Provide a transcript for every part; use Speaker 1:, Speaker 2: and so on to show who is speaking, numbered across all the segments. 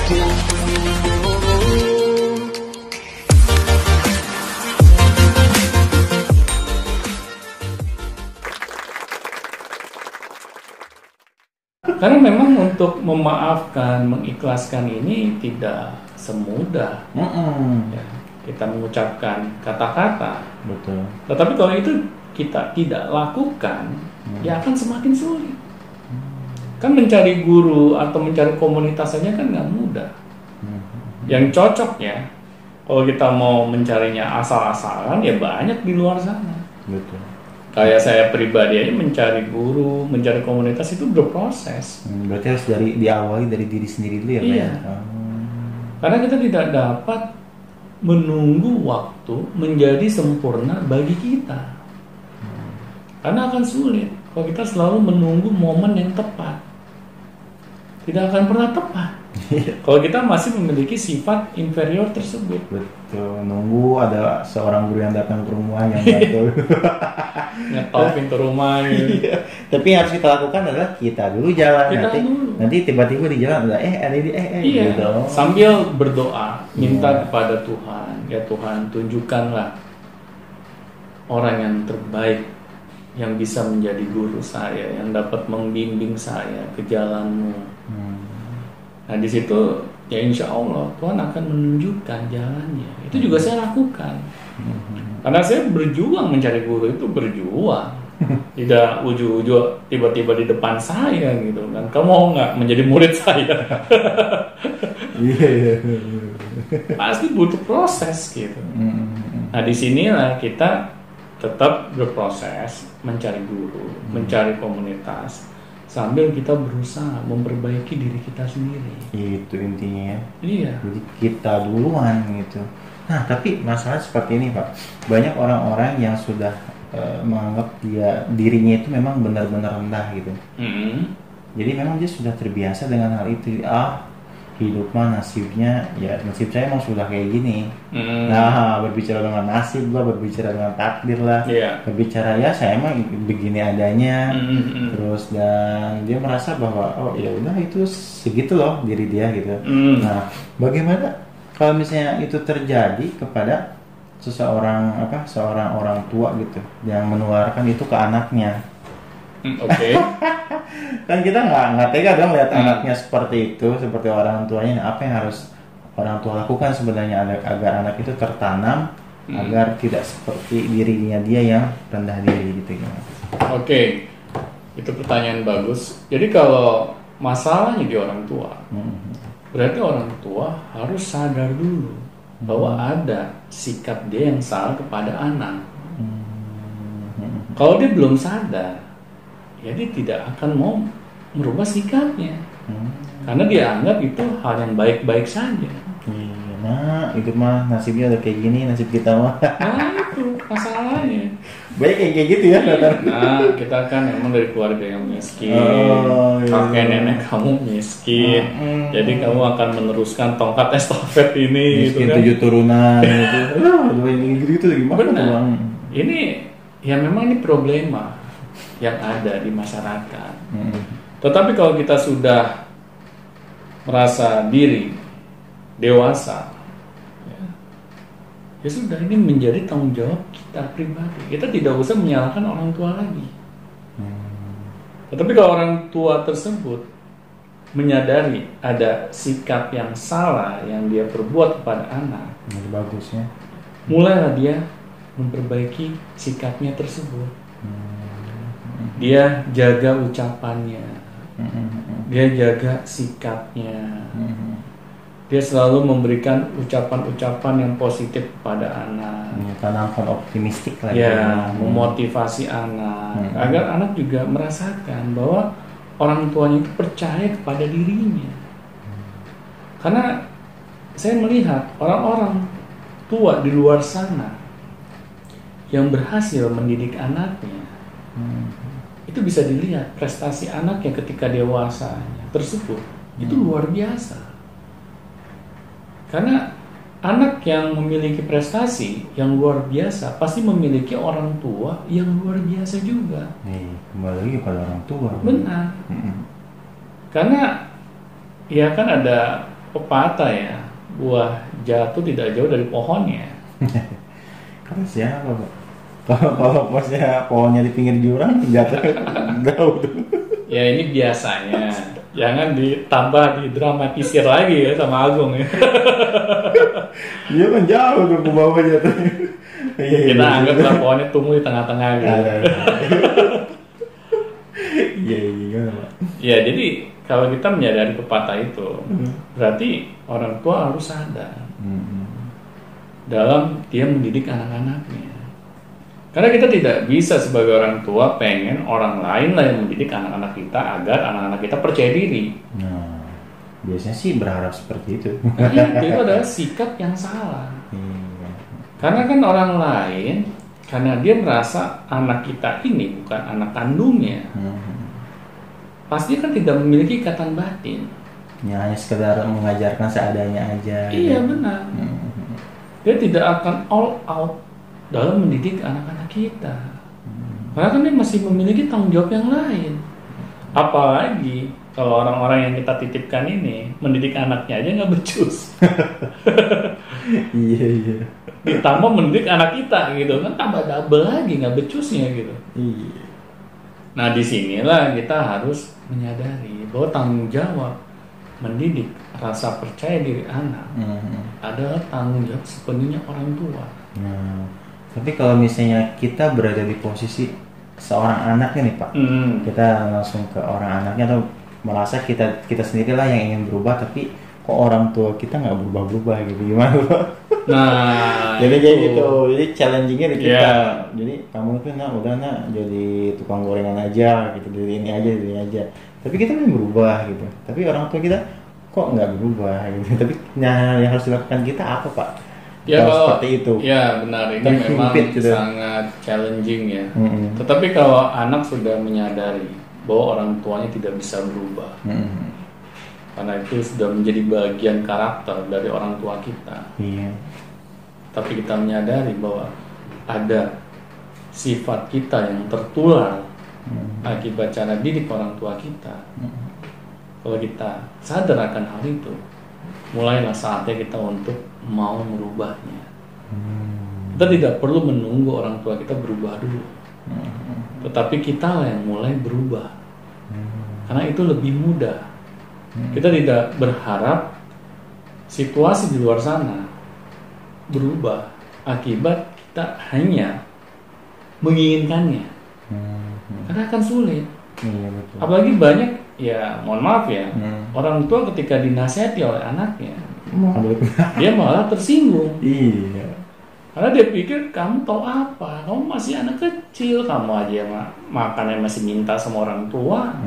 Speaker 1: Karena memang untuk memaafkan, mengikhlaskan ini tidak semudah. Ya, kita mengucapkan kata-kata.
Speaker 2: Betul.
Speaker 1: Tetapi kalau itu kita tidak lakukan, ya akan semakin sulit. Kan mencari guru atau mencari komunitas saja kan nggak mudah. Yang cocoknya, kalau kita mau mencarinya asal-asalan, ya banyak di luar sana.
Speaker 2: Betul.
Speaker 1: Kayak saya pribadi aja mencari guru, mencari komunitas itu berproses.
Speaker 2: Berarti harus diawali dari diri sendiri dulu ya, Pak?
Speaker 1: Iya. Karena kita tidak dapat menunggu waktu menjadi sempurna bagi kita. Karena akan sulit kalau kita selalu menunggu momen yang tepat. Tidak akan pernah tepat. Kalau kita masih memiliki sifat inferior tersebut.
Speaker 2: Betul. Nunggu ada seorang guru yang datang ke rumah yang bantu.
Speaker 1: Ngetop pintu rumah gitu.
Speaker 2: Tapi yang harus kita lakukan adalah kita dulu jalan. Nanti tiba-tiba di jalan ada ada ini
Speaker 1: iya.
Speaker 2: Gitu.
Speaker 1: Sambil berdoa minta kepada Tuhan, ya Tuhan tunjukkanlah orang yang terbaik yang bisa menjadi guru saya, yang dapat membimbing saya ke jalan-Mu. Nah di situ ya insya Allah Tuhan akan menunjukkan jalannya. Itu juga saya lakukan. Karena saya berjuang mencari guru itu berjuang. Tidak ujuk-ujuk tiba-tiba di depan saya gitu kan. Kamu mau nggak menjadi murid saya? Pasti butuh proses gitu. Nah disinilah kita tetap berproses mencari guru, mencari komunitas. Sambil kita berusaha memperbaiki diri kita sendiri.
Speaker 2: Itu intinya ya.
Speaker 1: Iya.
Speaker 2: Jadi kita duluan gitu. Nah tapi masalah seperti ini Pak. Banyak orang-orang yang sudah menganggap dirinya itu memang benar-benar rendah gitu. Jadi memang dia sudah terbiasa dengan hal itu. Hidup mah nasibnya, ya nasib saya emang sudah kayak gini. Nah berbicara dengan nasib lah, berbicara dengan takdir lah, berbicara ya saya emang begini adanya. Terus dan dia merasa bahwa oh ya udah itu segitu loh diri dia gitu. Nah bagaimana kalau misalnya itu terjadi kepada seorang orang tua gitu yang menularkan itu ke anaknya?
Speaker 1: Oke.
Speaker 2: Kan kita nggak tega dong lihat anaknya seperti itu, seperti orang tuanya. Apa yang harus orang tua lakukan sebenarnya agar anak itu tertanam agar tidak seperti dirinya dia yang rendah diri gitu.
Speaker 1: Oke. Itu pertanyaan bagus. Jadi kalau masalahnya di orang tua, berarti orang tua harus sadar dulu bahwa ada sikap dia yang salah kepada anak. Kalau dia belum sadar, ya dia tidak akan mau merubah sikapnya. Karena dia anggap itu hal yang baik-baik saja.
Speaker 2: Iya, nah itu mah nasibnya udah kayak gini, nasib kita mah.
Speaker 1: Nah itu masalahnya.
Speaker 2: Baik kayak gitu ya.
Speaker 1: Nah kita kan emang dari keluarga yang miskin, kakek nenek kamu miskin, jadi kamu akan meneruskan tongkat estafet ini.
Speaker 2: Miskin
Speaker 1: gitu kan?
Speaker 2: 7 turunan gitu. Gitu gimana?
Speaker 1: Benar. Ini ya memang ini problema yang ada di masyarakat. Tetapi kalau kita sudah merasa diri dewasa, ya sudah, ini menjadi tanggung jawab kita pribadi. Kita tidak usah menyalahkan orang tua lagi. Tetapi kalau orang tua tersebut menyadari ada sikap yang salah yang dia perbuat kepada anak,
Speaker 2: bagusnya
Speaker 1: mulailah dia memperbaiki sikapnya tersebut. Dia jaga ucapannya, dia jaga sikapnya, dia selalu memberikan ucapan-ucapan yang positif kepada anak.
Speaker 2: Tanamkan optimistik lagi.
Speaker 1: Ya, memotivasi anak agar anak juga merasakan bahwa orang tuanya itu percaya kepada dirinya. Karena saya melihat orang-orang tua di luar sana yang berhasil mendidik anaknya, itu bisa dilihat prestasi anaknya ketika dewasanya tersebut itu luar biasa. Karena anak yang memiliki prestasi yang luar biasa pasti memiliki orang tua yang luar biasa juga.
Speaker 2: Kembali lagi pada orang tua.
Speaker 1: Benar. Karena ya kan ada pepatah ya, buah jatuh tidak jauh dari pohonnya.
Speaker 2: Kalau siapa Pak? Kalau posnya pohonnya di pinggir jurang jatuh jauh tuh.
Speaker 1: Ya ini biasanya, jangan ditambah didramatisir lagi ya sama Agung ya.
Speaker 2: Dia kan jauh tuh ke bawah jatuh.
Speaker 1: Kita anggaplah pohonnya tumbuh di tengah-tengah gitu.
Speaker 2: Iya Pak.
Speaker 1: Ya jadi kalau kita menyadari pepatah itu, berarti orang tua harus sadar dalam dia mendidik anak-anaknya. Karena kita tidak bisa sebagai orang tua pengen orang lain lah yang mendidik anak-anak kita agar anak-anak kita percaya diri.
Speaker 2: Nah, biasanya sih berharap seperti itu.
Speaker 1: Nah, itu adalah sikap yang salah.
Speaker 2: Iya.
Speaker 1: Karena kan orang lain, karena dia merasa anak kita ini bukan anak kandungnya, pasti kan tidak memiliki ikatan batin.
Speaker 2: Ya, hanya sekedar mengajarkan seadanya aja.
Speaker 1: Iya benar. Dia tidak akan all out dalam mendidik anak-anak kita. Karena kan dia masih memiliki tanggung jawab yang lain. Apalagi kalau orang-orang yang kita titipkan ini mendidik anaknya aja nggak becus.
Speaker 2: Iya.
Speaker 1: Ditambah mendidik anak kita gitu kan, tambah double lagi nggak becusnya gitu.
Speaker 2: Iya.
Speaker 1: Nah disinilah kita harus menyadari bahwa tanggung jawab mendidik rasa percaya diri anak adalah tanggung jawab sepenuhnya orang tua.
Speaker 2: Nah, tapi kalau misalnya kita berada di posisi seorang anaknya nih Pak, kita langsung ke orang anaknya atau merasa kita sendirilah yang ingin berubah, tapi kok orang tua kita nggak berubah-berubah gitu, gimana Pak?
Speaker 1: Nah,
Speaker 2: jadi kayak gitu, jadi challengingnya di kita.
Speaker 1: Yeah.
Speaker 2: Jadi kamu tuh udah jadi tukang gorengan aja gitu, dari ini aja. Tapi kita kan berubah gitu. Tapi orang tua kita kok nggak berubah gitu. Tapi yang harus dilakukan kita apa Pak?
Speaker 1: Ya kalau
Speaker 2: seperti itu.
Speaker 1: Ya benar, ini
Speaker 2: Dan
Speaker 1: memang
Speaker 2: gitu.
Speaker 1: sangat challenging ya. Tetapi kalau anak sudah menyadari bahwa orang tuanya tidak bisa berubah, karena itu sudah menjadi bagian karakter dari orang tua kita.
Speaker 2: Iya.
Speaker 1: Tapi kita menyadari bahwa ada sifat kita yang tertular akibat cara didik orang tua kita. Kalau kita sadar akan hal itu, mulailah saatnya kita untuk mau merubahnya. Kita tidak perlu menunggu orang tua kita berubah dulu, tetapi kita yang mulai berubah, karena itu lebih mudah. Kita tidak berharap situasi di luar sana berubah akibat kita hanya menginginkannya, karena akan sulit.
Speaker 2: Iya, betul.
Speaker 1: Apalagi banyak, ya mohon maaf ya, orang tua ketika dinasihati oleh anaknya, dia malah tersinggung.
Speaker 2: Iya.
Speaker 1: Karena dia pikir kamu tahu apa, kamu masih anak kecil, kamu aja makannya masih minta sama orang tua,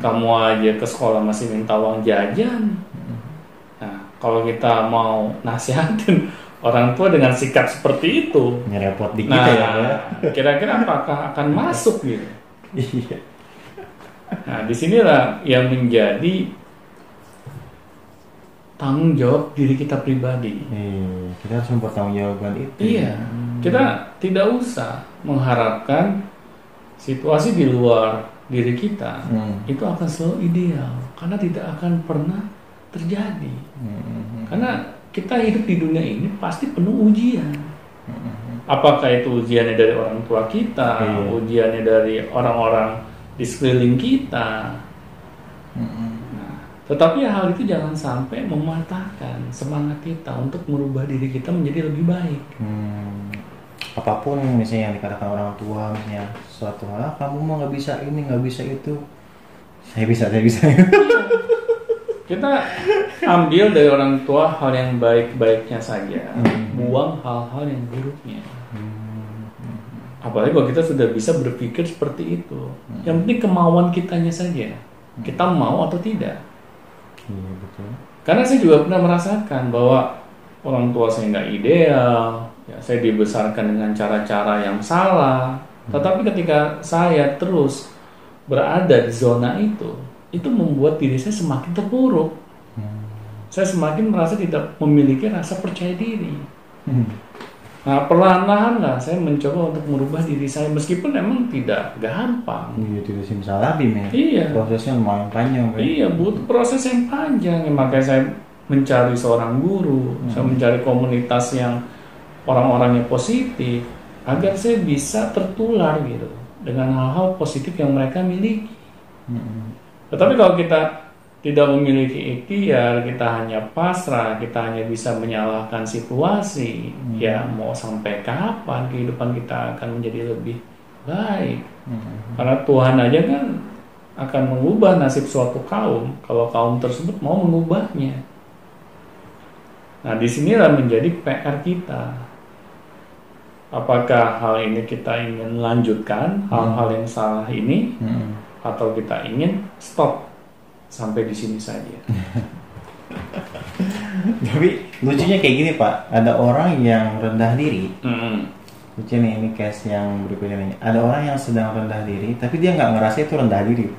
Speaker 1: kamu aja ke sekolah masih minta uang jajan. Nah, kalau kita mau nasihatin orang tua dengan sikap seperti itu,
Speaker 2: Nyerepot dikit
Speaker 1: nah,
Speaker 2: ya.
Speaker 1: kira-kira apakah akan masuk gitu?
Speaker 2: Iya.
Speaker 1: Nah, disinilah yang menjadi tanggung jawab diri kita pribadi.
Speaker 2: Kita harus mempertanggungjawabkan itu.
Speaker 1: Iya, kita tidak usah mengharapkan situasi di luar diri kita itu akan selalu ideal, karena tidak akan pernah terjadi. Karena kita hidup di dunia ini pasti penuh ujian. Apakah itu ujiannya dari orang tua kita, ujiannya dari orang-orang di sekeliling kita. Tetapi hal itu jangan sampai mematahkan semangat kita untuk merubah diri kita menjadi lebih baik.
Speaker 2: Apapun misalnya yang dikatakan orang tua, misalnya suatu hal, kamu mau nggak bisa ini, nggak bisa itu, saya bisa.
Speaker 1: Kita ambil dari orang tua hal yang baik-baiknya saja, buang hal-hal yang buruknya. Apalagi kalau kita sudah bisa berpikir seperti itu. Yang penting kemauan kitanya saja, kita mau atau tidak.
Speaker 2: Iya, betul.
Speaker 1: Karena saya juga pernah merasakan bahwa orang tua saya nggak ideal, ya, saya dibesarkan dengan cara-cara yang salah. Tetapi ketika saya terus berada di zona itu membuat diri saya semakin terpuruk. Saya semakin merasa tidak memiliki rasa percaya diri. Nah perlahan-lahan lah saya mencoba untuk merubah diri saya meskipun emang tidak gampang.
Speaker 2: Iya, tidak simsalabim ya.
Speaker 1: Iya.
Speaker 2: Prosesnya lumayan panjang. Kan?
Speaker 1: Iya, butuh proses yang panjang. Makanya saya mencari seorang guru, saya mencari komunitas yang orang-orangnya positif agar saya bisa tertular gitu dengan hal-hal positif yang mereka miliki. Tetapi kalau kita tidak memiliki ikhtiar, kita hanya pasrah, kita hanya bisa menyalahkan situasi, ya mau sampai kapan kehidupan kita akan menjadi lebih baik? Karena Tuhan aja kan akan mengubah nasib suatu kaum kalau kaum tersebut mau mengubahnya. Nah, disinilah menjadi PR kita. Apakah hal ini kita ingin melanjutkan hal-hal yang salah ini, atau kita ingin stop sampai di sini saja.
Speaker 2: Tapi lucunya kayak gini Pak, ada orang yang rendah diri. Lucu nih, ini case yang berikutnya nih. Ada orang yang sedang rendah diri, tapi dia nggak ngerasa itu rendah diri.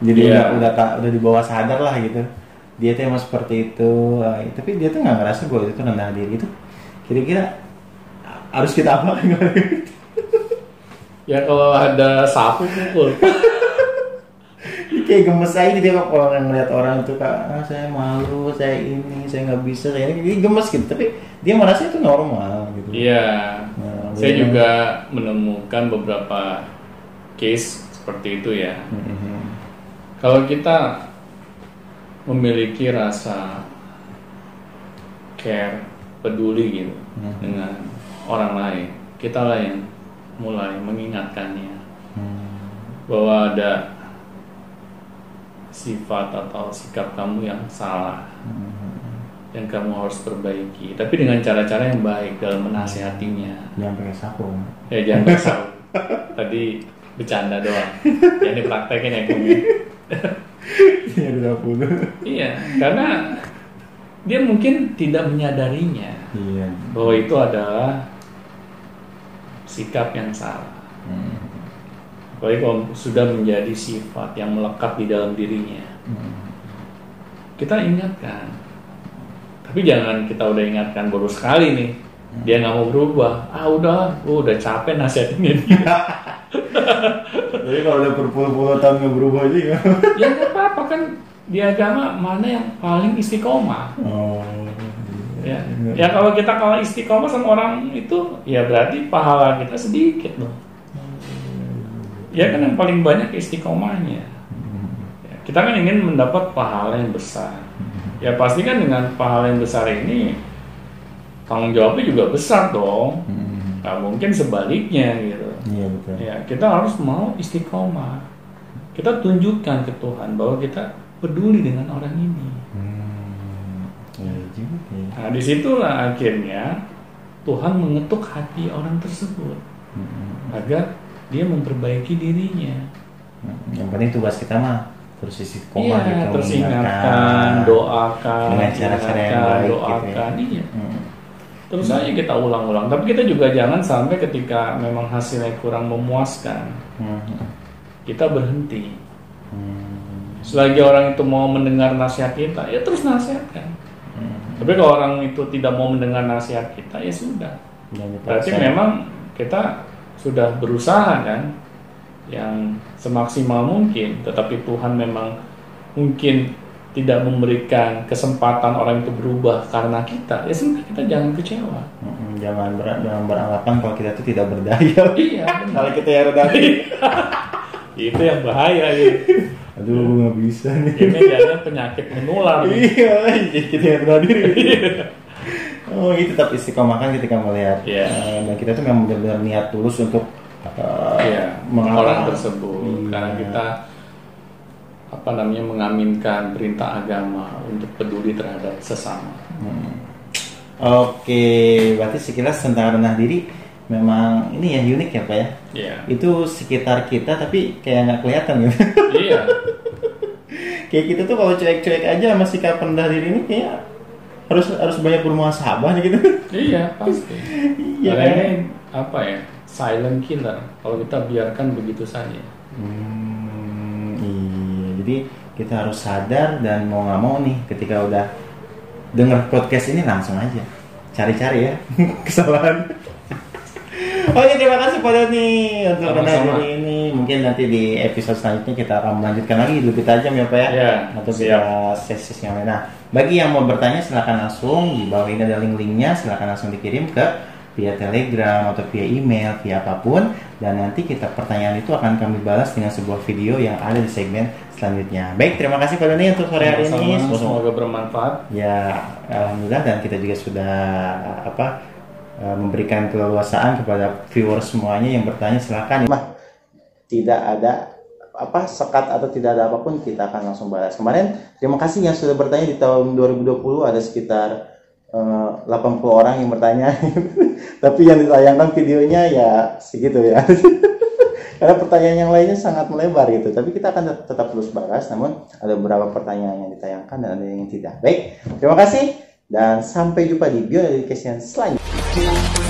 Speaker 2: Jadi udah di bawah sadar lah gitu. Dia tuh emang seperti itu, tapi dia tuh nggak ngerasa bahwa itu rendah diri. Itu kira-kira harus kita apa?
Speaker 1: Ya kalau ada sapu pukul.
Speaker 2: Kayak gemes aja dia kalau ngeliat orang itu Kak, saya malu, saya ini, saya nggak bisa, saya ini, dia gemes gitu. Tapi dia merasa itu normal gitu.
Speaker 1: Iya. Saya juga menemukan beberapa case seperti itu ya. Kalau kita memiliki rasa care, peduli gitu dengan orang lain, kita lah yang mulai mengingatkannya bahwa ada sifat atau sikap kamu yang salah, yang kamu harus perbaiki, tapi dengan cara-cara yang baik dalam menasihatinya.
Speaker 2: Jangan pakai sapu.
Speaker 1: Ya jangan pakai sapu. Tadi bercanda doang. Jangan dipraktekin ya kamu. Iya, karena dia mungkin tidak menyadarinya bahwa itu adalah sikap yang salah. Apalagi kalau sudah menjadi sifat yang melekat di dalam dirinya, kita ingatkan. Tapi jangan kita udah ingatkan baru sekali nih, dia nggak mau berubah. Udah capek nasihatinnya dia.
Speaker 2: Jadi kalau udah berpuluh-puluh tahun nggak berubah juga.
Speaker 1: Ya nggak apa-apa kan, di agama mana yang paling istiqomah. Ya kalau kita kalah istiqomah sama orang itu, ya berarti pahala kita sedikit dong. Ya kan yang paling banyak istiqomahnya. Ya, kita kan ingin mendapat pahala yang besar. Ya pasti kan dengan pahala yang besar ini tanggung jawabnya juga besar dong. Nggak mungkin sebaliknya gitu.
Speaker 2: Iya betul.
Speaker 1: Ya kita harus mau istiqomah. Kita tunjukkan ke Tuhan bahwa kita peduli dengan orang ini. Nah disitulah akhirnya Tuhan mengetuk hati orang tersebut agar dia memperbaiki dirinya.
Speaker 2: Yang penting tugas kita mah terus istiqomah gitu,
Speaker 1: terus ingatkan, doakan,
Speaker 2: dengan cara-cara yang baik
Speaker 1: doakan,
Speaker 2: gitu ya.
Speaker 1: Terus aja kita ulang-ulang. Tapi kita juga jangan sampai ketika memang hasilnya kurang memuaskan, kita berhenti. Selagi orang itu mau mendengar nasihat kita, ya terus nasihatkan. Tapi kalau orang itu tidak mau mendengar nasihat kita, ya sudah. Berarti memang kita sudah berusaha kan, yang semaksimal mungkin, tetapi Tuhan memang mungkin tidak memberikan kesempatan orang itu berubah karena kita. Ya sudah, kita jangan kecewa.
Speaker 2: Jangan beranggapan kalau kita itu tidak berdaya.
Speaker 1: Iya.
Speaker 2: Kalau kita yang rendah diri.
Speaker 1: Itu yang bahaya ya.
Speaker 2: Aduh, gue nggak bisa nih.
Speaker 1: Ini jadinya penyakit menular.
Speaker 2: Iya, kita yang rendah diri. Oh, itu tetap istiqomah kan ketika melihat. Dan kita tuh memang benar-benar niat tulus untuk
Speaker 1: orang tersebut. Karena kita mengaminkan perintah agama untuk peduli terhadap sesama.
Speaker 2: Oke, berarti sekilas tentang rendah diri memang ini ya unik ya Pak ya. Itu sekitar kita tapi kayak nggak kelihatan gitu.
Speaker 1: Iya.
Speaker 2: Kayak kita tuh kalau cuek-cuek aja sama sikap rendah diri ini kayak harus banyak bermuhasabah gitu.
Speaker 1: Iya pasti.
Speaker 2: Iya
Speaker 1: kan? Ini apa ya, silent killer kalau kita biarkan begitu saja.
Speaker 2: Iya, jadi kita harus sadar dan mau nggak mau nih ketika udah denger podcast ini langsung aja cari-cari ya kesalahan. Oke, terima kasih Pak Doni untuk
Speaker 1: Sama-sama.
Speaker 2: hari ini. Mungkin nanti di episode selanjutnya kita akan melanjutkan lagi lebih tajam ya Pak ya.
Speaker 1: Ya,
Speaker 2: Atau
Speaker 1: siap.
Speaker 2: kita sesi yang lain. Nah, bagi yang mau bertanya silakan langsung di bawah ini ada link-linknya, silakan langsung dikirim ke via Telegram atau via email, via apapun, dan nanti kita pertanyaan itu akan kami balas dengan sebuah video yang ada di segmen selanjutnya. Baik, terima kasih Pak Doni untuk sore hari ini.
Speaker 1: Semoga bermanfaat.
Speaker 2: Ya, alhamdulillah, dan kita juga sudah memberikan keleluasaan kepada viewers semuanya yang bertanya, silakan. Tidak ada sekat atau tidak ada apapun, kita akan langsung balas. Kemarin terima kasih yang sudah bertanya di tahun 2020, ada sekitar 80 orang yang bertanya. Tapi yang ditayangkan videonya ya segitu ya. Karena pertanyaan yang lainnya sangat melebar gitu. Tapi kita akan tetap terus balas, namun ada beberapa pertanyaan yang ditayangkan dan ada yang tidak. Baik, terima kasih dan sampai jumpa di bio education selanjutnya.